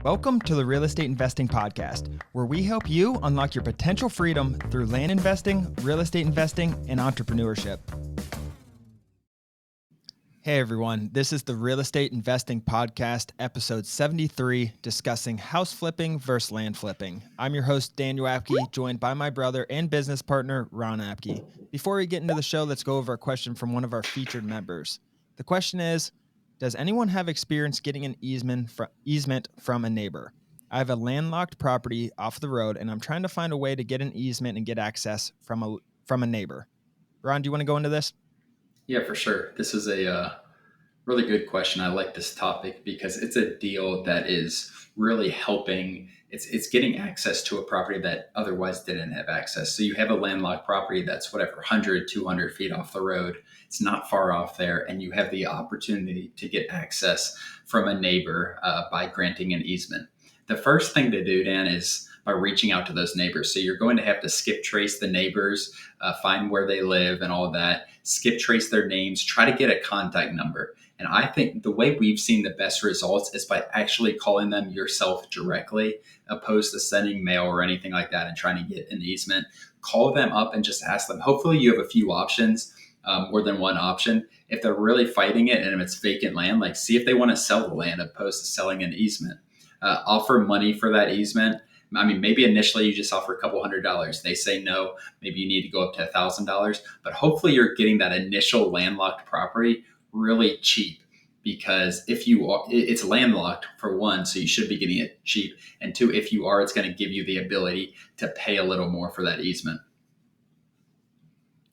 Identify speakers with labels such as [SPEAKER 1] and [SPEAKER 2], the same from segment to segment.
[SPEAKER 1] Welcome to the Real Estate Investing Podcast, where we help you unlock your potential freedom through land investing, real estate investing, and entrepreneurship. Hey everyone, this is the Real Estate Investing Podcast, episode 73, discussing house flipping versus land flipping. I'm your host, Daniel Apke, joined by my brother and business partner, Ron Apke. Before we get into the show, let's go over a question from one of our featured members. The question is, does anyone have experience getting an easement from a neighbor? I have a landlocked property off the road, and I'm trying to find a way to get an easement and get access from a neighbor. Ron, do you want to go into this?
[SPEAKER 2] Yeah, for sure. This is a really good question. I like this topic because it's a deal that is really helping. It's getting access to a property that otherwise didn't have access. So you have a landlocked property that's whatever, 100, 200 feet off the road. It's not far off there. And you have the opportunity to get access from a neighbor by granting an easement. The first thing to do, Dan, is by reaching out to those neighbors. So you're going to have to skip trace the neighbors, find where they live and all of that, skip trace their names, try to get a contact number. And I think the way we've seen the best results is by actually calling them yourself directly, opposed to sending mail or anything like that and trying to get an easement. Call them up and just ask them. Hopefully you have a few options, more than one option. If they're really fighting it and if it's vacant land, like see if they want to sell the land opposed to selling an easement. Offer money for that easement. I mean, maybe initially you just offer a couple $100. They say no, maybe you need to go up to $1,000, but hopefully you're getting that initial landlocked property really cheap, because if you are, it's landlocked for one, so you should be getting it cheap. And two, if you are, it's going to give you the ability to pay a little more for that easement.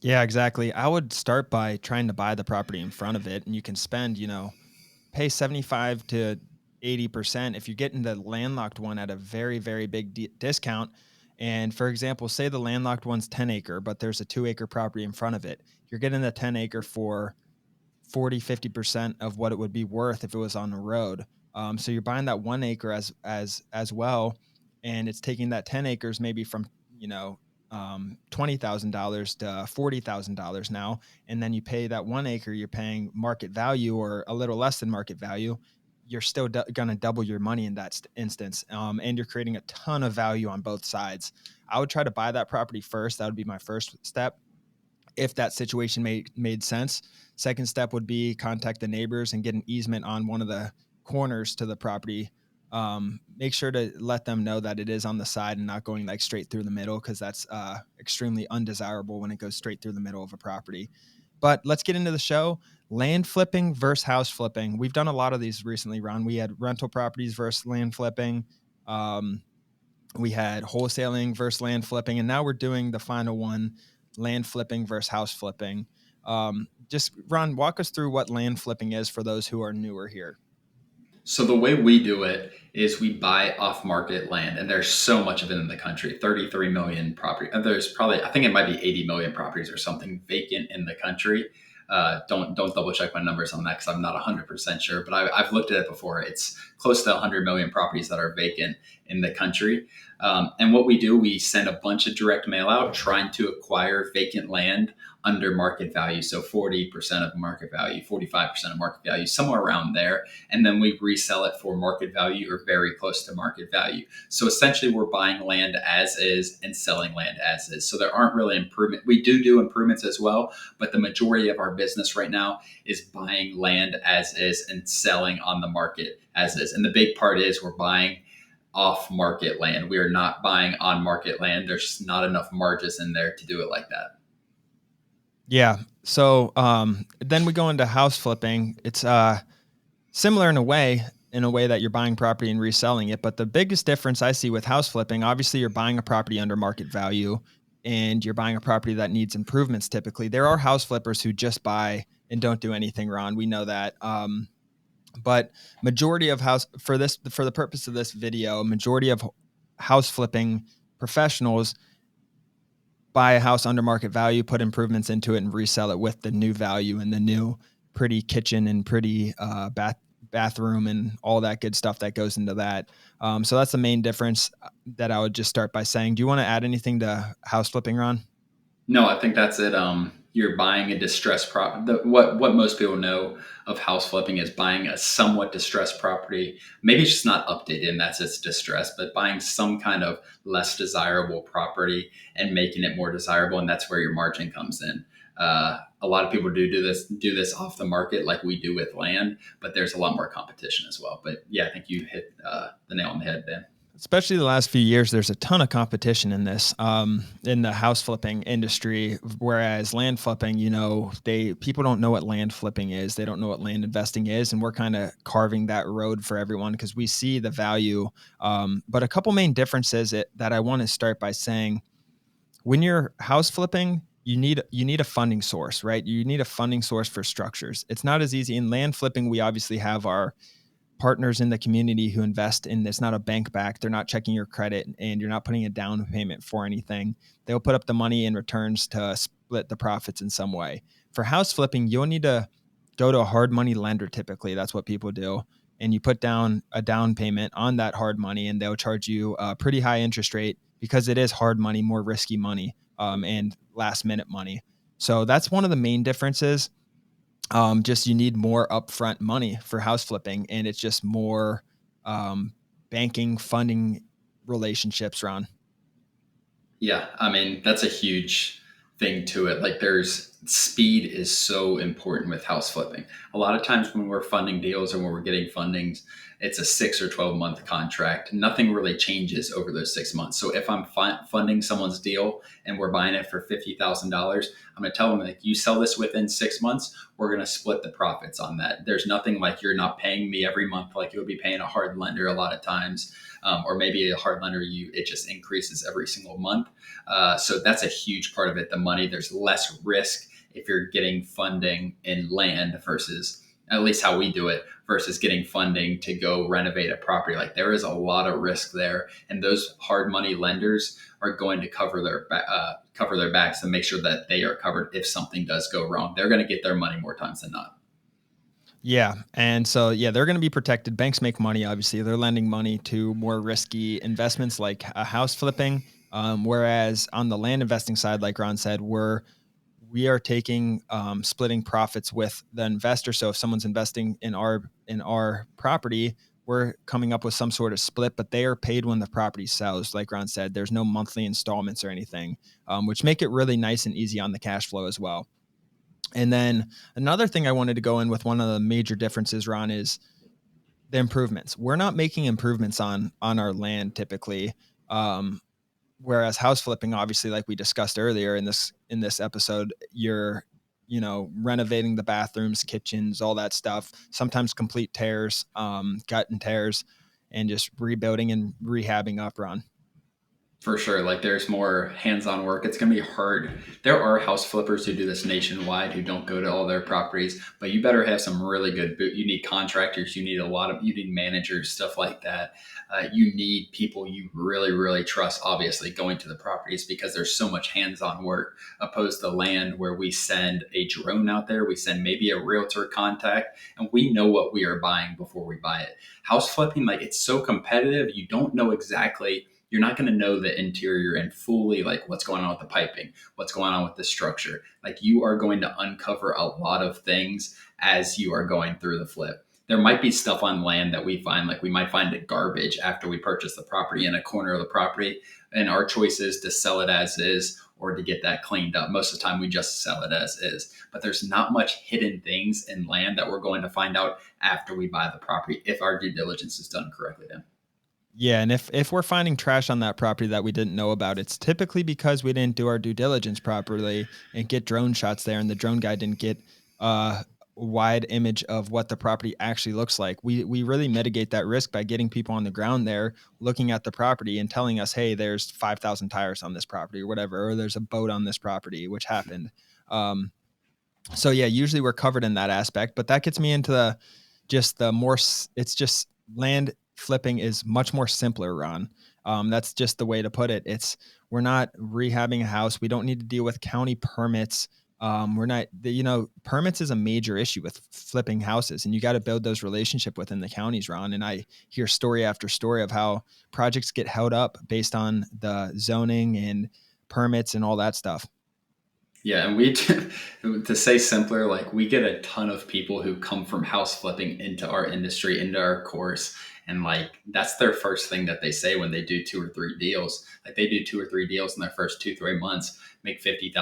[SPEAKER 1] Yeah, exactly. I would start by trying to buy the property in front of it, and you can spend, pay 75 to 80% if you're getting the landlocked one at a very, very big discount. And for example, say the landlocked one's 10 acre, but there's a 2 acre property in front of it. You're getting the 10 acre for 40, 50% of what it would be worth if it was on the road. So you're buying that 1 acre as well. And it's taking that 10 acres maybe from, $20,000 to $40,000 now. And then you pay that 1 acre, you're paying market value or a little less than market value. You're still going to double your money in that instance. And you're creating a ton of value on both sides. I would try to buy that property first. That would be my first step, if that situation made sense. Second step would be contact the neighbors and get an easement on one of the corners to the property. Make sure to let them know that it is on the side and not going like straight through the middle, because that's extremely undesirable when it goes straight through the middle of a property. But let's get into the show. Land flipping versus house flipping. We've done a lot of these recently, Ron. We had rental properties versus land flipping. We had wholesaling versus land flipping. And now we're doing the final one, land flipping versus house flipping. Just Ron, walk us through what land flipping is for those who are newer here.
[SPEAKER 2] So the way we do it is we buy off-market land, and there's so much of it in the country, 33 million property. There's probably, I think it might be 80 million properties or something vacant in the country. Don't double check my numbers on that because I'm not 100% sure, but I've looked at it before. It's close to 100 million properties that are vacant in the country. And what we do, we send a bunch of direct mail out trying to acquire vacant land under market value. So 40% of market value, 45% of market value, somewhere around there. And then we resell it for market value or very close to market value. So essentially we're buying land as is and selling land as is. So there aren't really improvements. We do improvements as well, but the majority of our business right now is buying land as is and selling on the market as is. And the big part is we're buying off market land. We are not buying on market land. There's just not enough margins in there to do it like that.
[SPEAKER 1] Yeah. So then we go into house flipping. It's similar in a way that you're buying property and reselling it. But the biggest difference I see with house flipping, obviously you're buying a property under market value and you're buying a property that needs improvements. Typically there are house flippers who just buy and don't do anything, Ron. We know that. But majority of for the purpose of this video, majority of house flipping professionals buy a house under market value, put improvements into it, and resell it with the new value and the new pretty kitchen and pretty bathroom and all that good stuff that goes into that. So that's the main difference that I would just start by saying. Do you want to add anything to house flipping, Ron?
[SPEAKER 2] No, I think that's it. you're buying a distressed property. What most people know of house flipping is buying a somewhat distressed property. Maybe it's just not updated and that's its distress, but buying some kind of less desirable property and making it more desirable, and that's where your margin comes in. A lot of people do this off the market like we do with land, but there's a lot more competition as well. But yeah, I think you hit the nail on the head, Ben.
[SPEAKER 1] Especially the last few years, there's a ton of competition in this, in the house flipping industry. Whereas land flipping, people don't know what land flipping is. They don't know what land investing is, and we're kind of carving that road for everyone because we see the value. But a couple main differences that I want to start by saying: when you're house flipping, you need a funding source, right? You need a funding source for structures. It's not as easy in land flipping. We obviously have our partners in the community who invest in this, not a bank back. They're not checking your credit and you're not putting a down payment for anything. They'll put up the money in returns to split the profits in some way. For house flipping, you'll need to go to a hard money lender. Typically, that's what people do. And you put down a down payment on that hard money and they'll charge you a pretty high interest rate because it is hard money, more risky money, and last minute money. So that's one of the main differences. Just you need more upfront money for house flipping, and it's just more banking funding relationships, Ron.
[SPEAKER 2] Yeah, I mean, that's a huge thing to it. Like, there's speed is so important with house flipping. A lot of times when we're funding deals or when we're getting fundings, it's a 6 or 12 month contract. Nothing really changes over those 6 months. So if I'm funding someone's deal and we're buying it for $50,000, I'm going to tell them, like, you sell this within 6 months, we're going to split the profits on that. There's nothing like you're not paying me every month like you'll be paying a hard lender a lot of times. Or maybe a hard lender, it just increases every single month. So that's a huge part of it. The money, there's less risk if you're getting funding in land versus, at least how we do it, versus getting funding to go renovate a property. Like, there is a lot of risk there, and those hard money lenders are going to cover their backs and make sure that they are covered if something does go wrong. They're going to get their money more times than not.
[SPEAKER 1] Yeah. And so, yeah, they're going to be protected. Banks make money, obviously. They're lending money to more risky investments like a house flipping. Whereas on the land investing side, like Ron said, we are taking splitting profits with the investor. So if someone's investing in our property, we're coming up with some sort of split, but they are paid when the property sells. Like Ron said, there's no monthly installments or anything, which make it really nice and easy on the cash flow as well. And then another thing I wanted to go in with, one of the major differences, Ron, is the improvements. We're not making improvements on our land typically. Whereas house flipping, obviously, like we discussed earlier in this episode, you're renovating the bathrooms, kitchens, all that stuff. Sometimes complete tears, gut and tears, and just rebuilding and rehabbing up, Ron.
[SPEAKER 2] For sure. Like, there's more hands-on work. It's going to be hard. There are house flippers who do this nationwide who don't go to all their properties, but you better have some really good you need contractors, you need managers, stuff like that. You need people you really, really trust, obviously, going to the properties, because there's so much hands-on work opposed to land where we send a drone out there, we send maybe a realtor contact, and we know what we are buying before we buy it. House flipping, like, it's so competitive. You don't know exactly, you're not going to know the interior and fully, like, what's going on with the piping, what's going on with the structure. Like, you are going to uncover a lot of things as you are going through the flip. There might be stuff on land that we find, like we might find it garbage after we purchase the property in a corner of the property, and our choice is to sell it as is or to get that cleaned up. Most of the time we just sell it as is, but there's not much hidden things in land that we're going to find out after we buy the property if our due diligence is done correctly then.
[SPEAKER 1] Yeah, and if we're finding trash on that property that we didn't know about, it's typically because we didn't do our due diligence properly and get drone shots there, and the drone guy didn't get a wide image of what the property actually looks like. We really mitigate that risk by getting people on the ground there, looking at the property and telling us, hey, there's 5,000 tires on this property or whatever, or there's a boat on this property, which happened. So yeah, usually we're covered in that aspect, but that gets me into it's just land flipping is much more simpler, Ron. That's just the way to put it. We're not rehabbing a house. We don't need to deal with county permits. We're not, permits is a major issue with flipping houses, and you got to build those relationships within the counties, Ron. And I hear story after story of how projects get held up based on the zoning and permits and all that stuff.
[SPEAKER 2] Yeah, and we to say simpler, like we get a ton of people who come from house flipping into our industry, into our course, and like that's their first thing that they say when they do 2 or 3 deals. Like they do 2 or 3 deals in their first 2 3 months, make $50,000,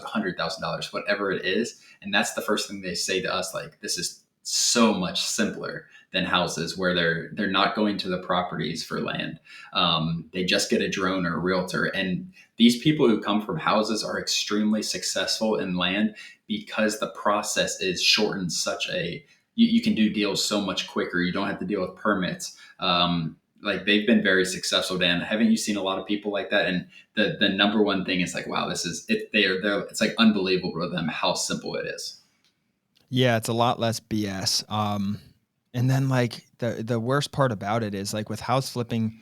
[SPEAKER 2] $100,000, whatever it is, and that's the first thing they say to us. Like this is so much simpler than houses where they're not going to the properties for land. They just get a drone or a realtor, and these people who come from houses are extremely successful in land because the process is shortened such a you can do deals so much quicker. You don't have to deal with permits. Like they've been very successful, Dan. Haven't you seen a lot of people like that? And the number one thing is like, wow, this is it. They're it's like unbelievable to them how simple it is.
[SPEAKER 1] Yeah, it's a lot less BS. And then like the worst part about it is like with house flipping,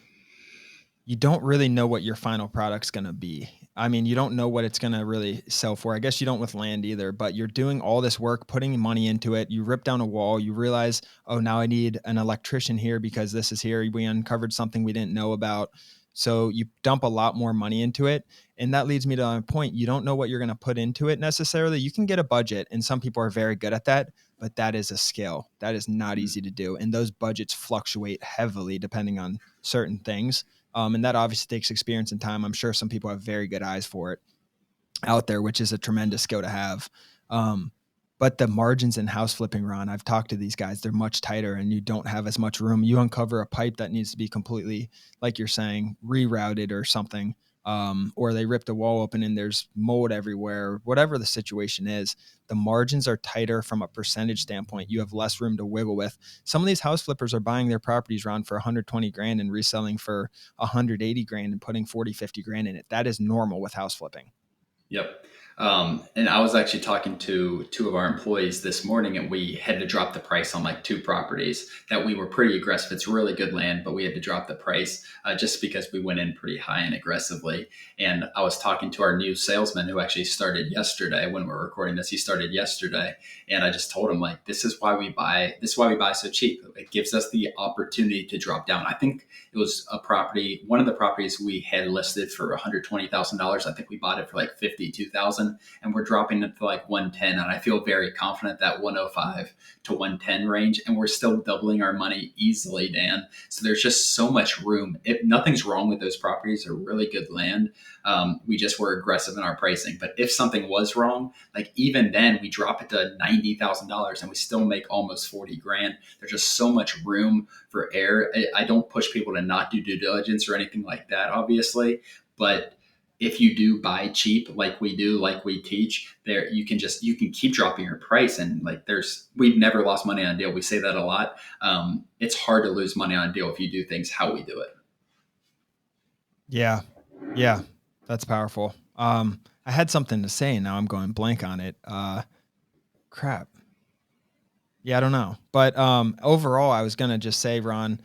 [SPEAKER 1] you don't really know what your final product's going to be. I mean, you don't know what it's going to really sell for. I guess you don't with land either, but you're doing all this work, putting money into it. You rip down a wall, you realize, oh, now I need an electrician here because this is here. We uncovered something we didn't know about. So you dump a lot more money into it. And that leads me to my point. You don't know what you're going to put into it necessarily. You can get a budget, and some people are very good at that, but that is a skill. That is not easy to do. And those budgets fluctuate heavily depending on certain things. And that obviously takes experience and time. I'm sure some people have very good eyes for it out there, which is a tremendous skill to have. But the margins in house flipping, Ron, I've talked to these guys, they're much tighter and you don't have as much room. You uncover a pipe that needs to be completely, like you're saying, rerouted or something. Or they ripped a wall open and there's mold everywhere, whatever the situation is, the margins are tighter from a percentage standpoint. You have less room to wiggle with. Some of these house flippers are buying their properties, Ron, for 120 grand and reselling for 180 grand and putting 40, 50 grand in it. That is normal with house flipping.
[SPEAKER 2] Yep. And I was actually talking to two of our employees this morning, and we had to drop the price on like 2 properties that we were pretty aggressive. It's really good land, but we had to drop the price just because we went in pretty high and aggressively. And I was talking to our new salesman who actually started yesterday when we're recording this. He started yesterday, and I just told him like, this is why we buy. This is why we buy so cheap. It gives us the opportunity to drop down. I think it was a property, one of the properties we had listed for $120,000. I think we bought it for like 52,000, and we're dropping it to like 110. And I feel very confident that 105 to 110 range, and we're still doubling our money easily, Dan. So there's just so much room. If nothing's wrong with those properties, they're really good land. We just were aggressive in our pricing. But if something was wrong, like even then we drop it to $90,000 and we still make almost 40 grand. There's just so much room for error. I don't push people to not do due diligence or anything like that, obviously. But if you do buy cheap, like we do, like we teach, there you can keep dropping your price, and like we've never lost money on a deal. We say that a lot. It's hard to lose money on a deal if you do things how we do it.
[SPEAKER 1] Yeah. Yeah. That's powerful. I had something to say and now I'm going blank on it. Crap. Yeah, I don't know. But overall, I was gonna just say, Ron.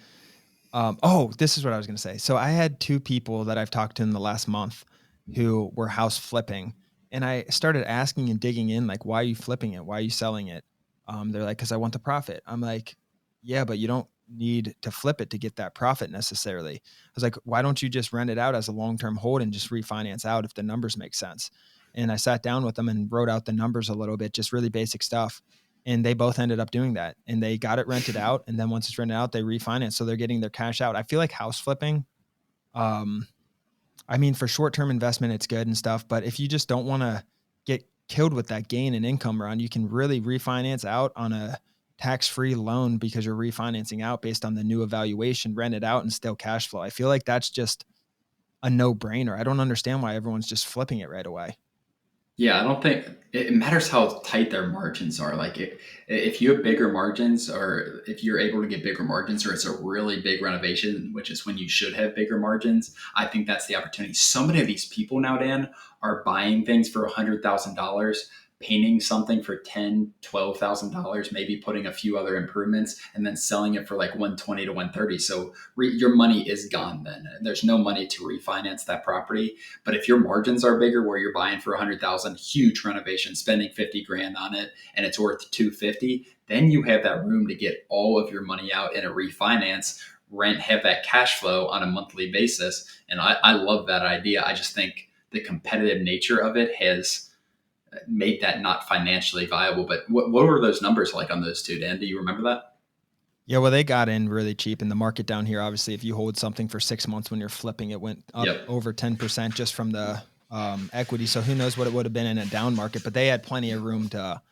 [SPEAKER 1] This is what I was gonna say. So I had two people that I've talked to in the last month who were house flipping, and I started asking and digging in, like, why are you flipping it? Why are you selling it? They're like, because I want the profit. I'm like, yeah, but you don't need to flip it to get that profit necessarily. I was like, why don't you just rent it out as a long-term hold and just refinance out if the numbers make sense? And I sat down with them and wrote out the numbers a little bit, just really basic stuff. And they both ended up doing that, and they got it rented out. And then once it's rented out, they refinance. So they're getting their cash out. I feel like house flipping, um, I mean, for short-term investment, it's good and stuff. But if you just don't want to get killed with that gain and income run, you can really refinance out on a tax-free loan because you're refinancing out based on the new evaluation, rent it out and still cash flow. I feel like that's just a no-brainer. I don't understand why everyone's just flipping it right away.
[SPEAKER 2] Yeah, I don't think it matters how tight their margins are. Like if you have bigger margins, or if you're able to get bigger margins, or it's a really big renovation, which is when you should have bigger margins, I think that's the opportunity. So many of these people now, Dan, are buying things for $100,000, painting something for $10,000, $12,000, maybe putting a few other improvements, and then selling it for like 120 to 130. So your money is gone. Then there's no money to refinance that property. But if your margins are bigger, where you're buying for 100,000, huge renovation, spending 50 grand on it, and it's worth 250, then you have that room to get all of your money out in a refinance, rent, have that cash flow on a monthly basis. And I love that idea. I just think the competitive nature of it has made that not financially viable. But what were those numbers like on those two, Dan? Do you remember that?
[SPEAKER 1] Yeah, well, they got in really cheap in the market down here. Obviously, if you hold something for 6 months when you're flipping, it went up
[SPEAKER 2] Yep.
[SPEAKER 1] over 10% just from the equity. So who knows what it would have been in a down market, but they had plenty of room to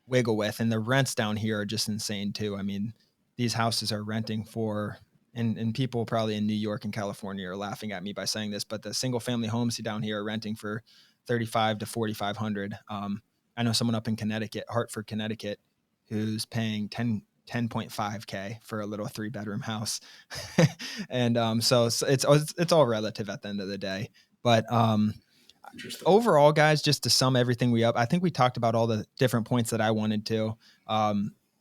[SPEAKER 1] wiggle with. And the rents down here are just insane too. I mean, these houses are renting for, and people probably in New York and California are laughing at me by saying this, but the single family homes down here are renting for 35 to 4,500. I know someone up in Connecticut, Hartford, Connecticut, who's paying 10.5K for a little 3-bedroom house. And so it's all relative at the end of the day. But overall, guys, just to sum everything up, I think we talked about all the different points that I wanted to.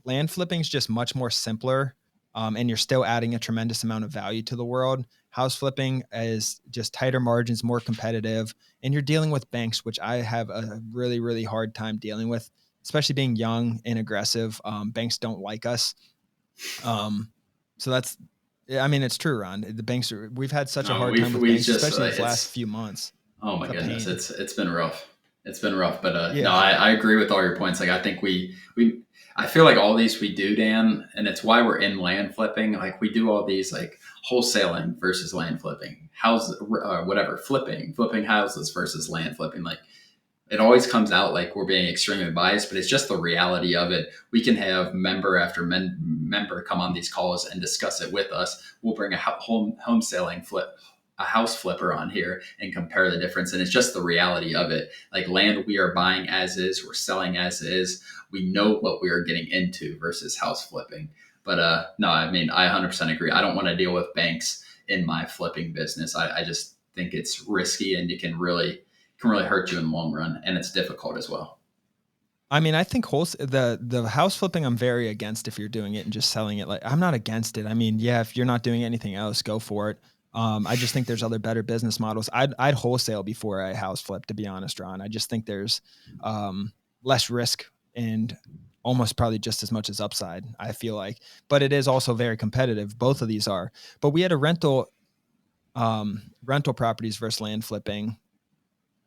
[SPEAKER 1] Land flipping is just much more simpler, and you're still adding a tremendous amount of value to the world. House flipping is just tighter margins, more competitive, and you're dealing with banks, which I have a really, really hard time dealing with, especially being young and aggressive. Banks don't like us. So that's, I mean, it's true, Ron. The banks we've had such a hard time with banks, especially these last few months.
[SPEAKER 2] Oh my goodness. It's been rough. It's been rough, but no, I agree with all your points. Like, I think I feel like all these we do, Dan, and it's why we're in land flipping. Like, we do all these like wholesaling versus land flipping, flipping houses versus land flipping. Like, it always comes out like we're being extremely biased, but it's just the reality of it. We can have member after member come on these calls and discuss it with us. We'll bring a house flipper on here and compare the difference. And it's just the reality of it. Like, land, we are buying as is, we're selling as is. We know what we are getting into versus house flipping. But no, I mean, I 100% agree. I don't want to deal with banks in my flipping business. I just think it's risky, and it can really hurt you in the long run, and it's difficult as well.
[SPEAKER 1] I mean, I think the house flipping, I'm very against if you're doing it and just selling it. Like, I'm not against it. I mean, yeah, if you're not doing anything else, go for it. I just think there's other better business models. I'd wholesale before I house flip, to be honest, Ron. I just think there's less risk and almost probably just as much as upside, I feel like. But it is also very competitive. Both of these are. But we had a rental properties versus land flipping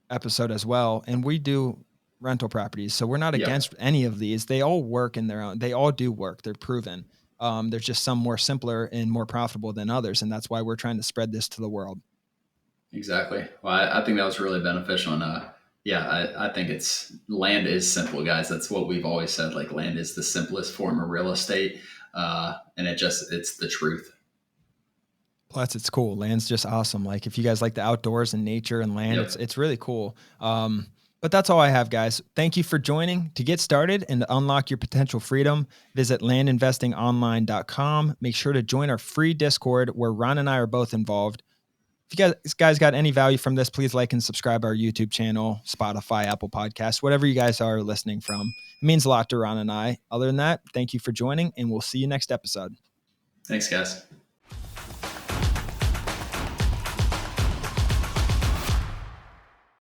[SPEAKER 1] episode as well, and we do rental properties, so we're not against any of these. They all work in their own. They all do work. They're proven. There's just some more simpler and more profitable than others, and that's why we're trying to spread this to the world.
[SPEAKER 2] Exactly. Well, I think that was really beneficial, and I think land is simple, guys. That's what we've always said. Like, land is the simplest form of real estate, and it's the truth.
[SPEAKER 1] Plus, it's cool. Land's just awesome. Like, if you guys like the outdoors and nature and land, it's really cool. But that's all I have, guys. Thank you for joining. To get started and to unlock your potential freedom, visit landinvestingonline.com. Make sure to join our free Discord where Ron and I are both involved. If you guys got any value from this, please like and subscribe our YouTube channel, Spotify, Apple Podcasts, whatever you guys are listening from. It means a lot to Ron and I. Other than that, thank you for joining, and we'll see you next episode.
[SPEAKER 2] Thanks, guys.